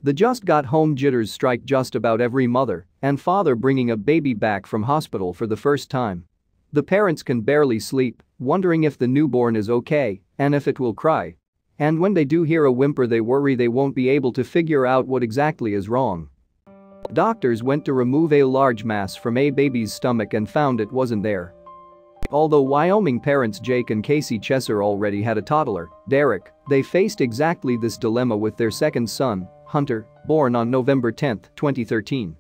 The just got home jitters strike just about every mother and father bringing a baby back from hospital for the first time. The parents can barely sleep, wondering if the newborn is okay and if it will cry. And when they do hear a whimper, they worry they won't be able to figure out what exactly is wrong. Doctors went to remove a large mass from a baby's stomach and found it wasn't there. Although Wyoming parents Jake and Casey Chesser already had a toddler, Derek, they faced exactly this dilemma with their second son, Hunter, born on November 10, 2013.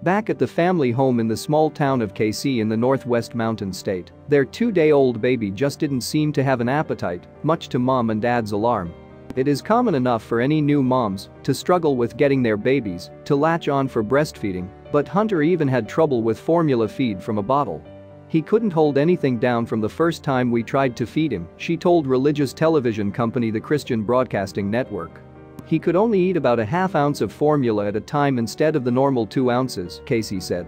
Back at the family home in the small town of KC in the Northwest Mountain State, their 2-day-old baby just didn't seem to have an appetite, much to mom and dad's alarm. It is common enough for any new moms to struggle with getting their babies to latch on for breastfeeding, but Hunter even had trouble with formula feed from a bottle. He couldn't hold anything down from the first time we tried to feed him, she told religious television company the Christian Broadcasting Network. He could only eat about a half ounce of formula at a time instead of the normal 2 ounces, Casey said.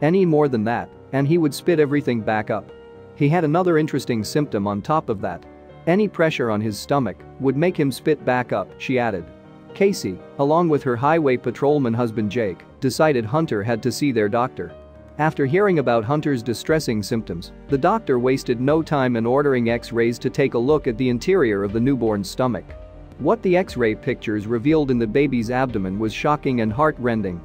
Any more than that, and he would spit everything back up. He had another interesting symptom on top of that. Any pressure on his stomach would make him spit back up, she added. Casey, along with her highway patrolman husband Jake, decided Hunter had to see their doctor. After hearing about Hunter's distressing symptoms, the doctor wasted no time in ordering X-rays to take a look at the interior of the newborn's stomach. What the X-ray pictures revealed in the baby's abdomen was shocking and heart-rending.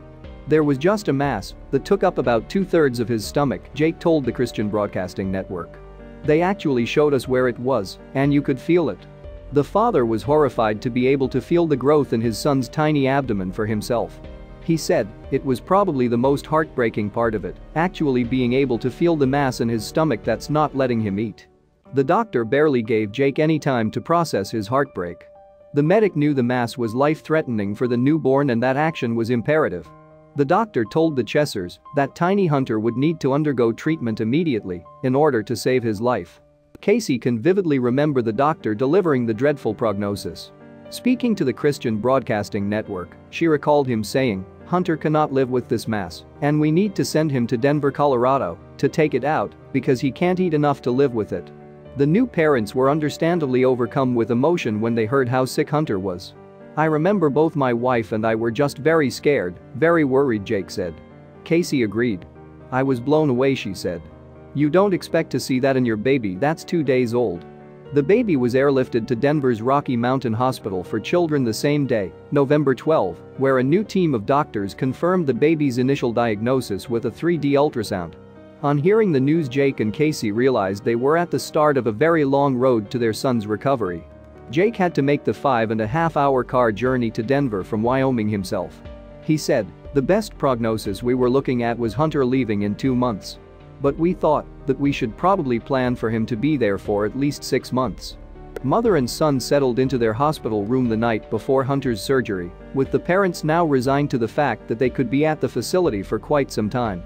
There was just a mass that took up about 2/3 of his stomach, Jake told the Christian Broadcasting Network. They actually showed us where it was, and you could feel it. The father was horrified to be able to feel the growth in his son's tiny abdomen for himself. He said it was probably the most heartbreaking part of it, actually being able to feel the mass in his stomach that's not letting him eat. The doctor barely gave Jake any time to process his heartbreak. The medic knew the mass was life-threatening for the newborn and that action was imperative. The doctor told the Chessers that tiny Hunter would need to undergo treatment immediately in order to save his life. Casey can vividly remember the doctor delivering the dreadful prognosis. Speaking to the Christian Broadcasting Network, she recalled him saying, "Hunter cannot live with this mass, and we need to send him to Denver, Colorado, to take it out because he can't eat enough to live with it." The new parents were understandably overcome with emotion when they heard how sick Hunter was. "I remember both my wife and I were just very scared, very worried," Jake said. Casey agreed. "I was blown away," she said. "You don't expect to see that in your baby that's 2 days old." The baby was airlifted to Denver's Rocky Mountain Hospital for Children the same day, November 12, where a new team of doctors confirmed the baby's initial diagnosis with a 3D ultrasound. On hearing the news, Jake and Casey realized they were at the start of a very long road to their son's recovery. Jake had to make the 5.5-hour car journey to Denver from Wyoming himself. He said, "The best prognosis we were looking at was Hunter leaving in 2 months. But we thought that we should probably plan for him to be there for at least 6 months." Mother and son settled into their hospital room the night before Hunter's surgery, with the parents now resigned to the fact that they could be at the facility for quite some time.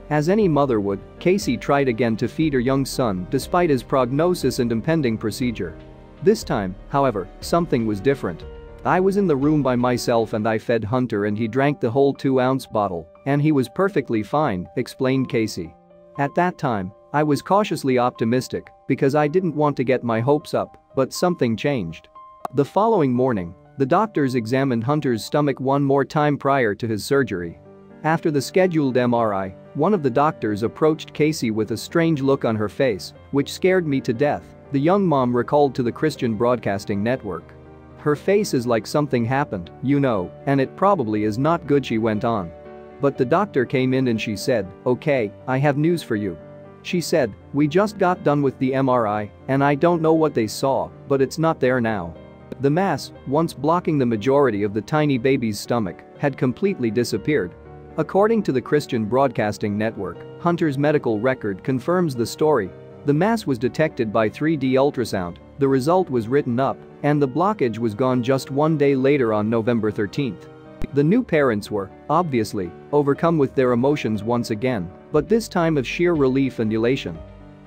As any mother would, Casey tried again to feed her young son despite his prognosis and impending procedure. This time, however, something was different. "I was in the room by myself and I fed Hunter and he drank the whole 2-ounce bottle, and he was perfectly fine," explained Casey. "At that time, I was cautiously optimistic because I didn't want to get my hopes up, but something changed." The following morning, the doctors examined Hunter's stomach one more time prior to his surgery. After the scheduled MRI, one of the doctors approached Casey with a strange look on her face, which scared me to death, the young mom recalled to the Christian Broadcasting Network. "Her face is like something happened, you know, and it probably is not good," she went on. But the doctor came in and she said, "Okay, I have news for you." She said, "We just got done with the MRI, and I don't know what they saw, but it's not there now." The mass, once blocking the majority of the tiny baby's stomach, had completely disappeared. According to the Christian Broadcasting Network, Hunter's medical record confirms the story. The mass was detected by 3D ultrasound, the result was written up, and the blockage was gone just 1 day later on November 13th. The new parents were, obviously, overcome with their emotions once again, but this time of sheer relief and elation.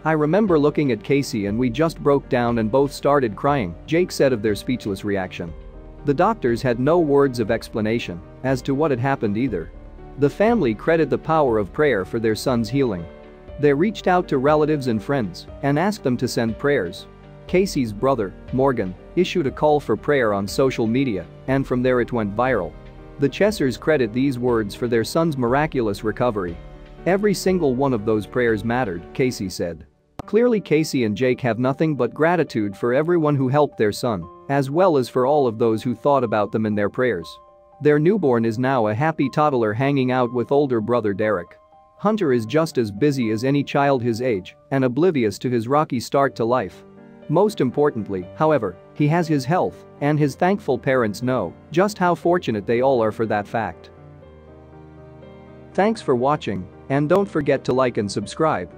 "I remember looking at Casey and we just broke down and both started crying," Jake said of their speechless reaction. The doctors had no words of explanation as to what had happened either. The family credited the power of prayer for their son's healing. They reached out to relatives and friends and asked them to send prayers. Casey's brother, Morgan, issued a call for prayer on social media, and from there it went viral. The Chessers credit these words for their son's miraculous recovery. "Every single one of those prayers mattered," Casey said. Clearly, Casey and Jake have nothing but gratitude for everyone who helped their son, as well as for all of those who thought about them in their prayers. Their newborn is now a happy toddler hanging out with older brother Derek. Hunter is just as busy as any child his age and oblivious to his rocky start to life. Most importantly, however, he has his health, and his thankful parents know just how fortunate they all are for that fact. Thanks for watching, and don't forget to like and subscribe.